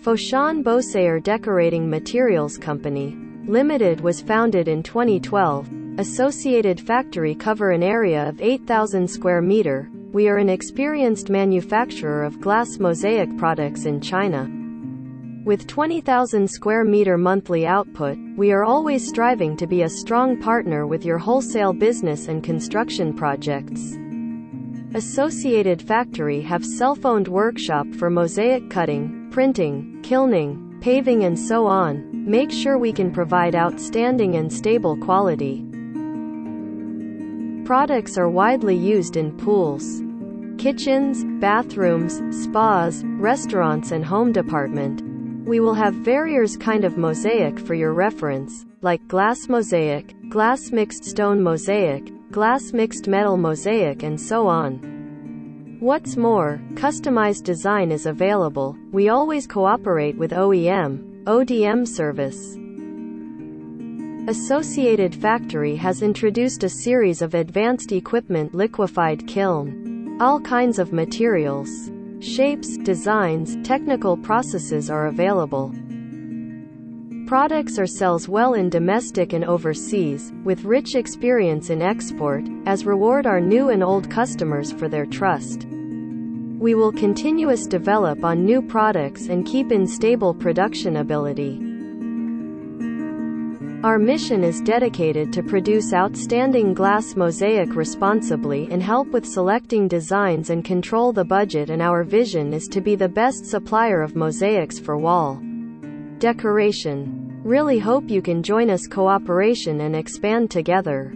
Foshan Bosayer Decorating Materials Company Limited was founded in 2012. Associated factory cover an area of 8,000 square meter. We are an experienced manufacturer of glass mosaic products in China. With 20,000 square meter monthly output, we are always striving to be a strong partner with your wholesale business and construction projects. Associated Factory have self-owned workshop for mosaic cutting, printing, kilning, paving and so on. Make sure we can provide outstanding and stable quality. Products are widely used in pools, kitchens, bathrooms, spas, restaurants and home department. We will have various kind of mosaic for your reference, like glass mosaic, glass mixed stone mosaic, glass mixed metal mosaic and so on. What's more, customized design is available. We always cooperate with OEM, ODM service. Associated Factory has introduced a series of advanced equipment liquefied kiln. All kinds of materials, shapes, designs, technical processes are available. Products or sells well in domestic and overseas, with rich experience in export, as reward our new and old customers for their trust. We will continuous develop on new products and keep in stable production ability. Our mission is dedicated to produce outstanding glass mosaic responsibly and help with selecting designs and control the budget, and our vision is to be the best supplier of mosaics for wall decoration. Really hope you can join us cooperation and expand together.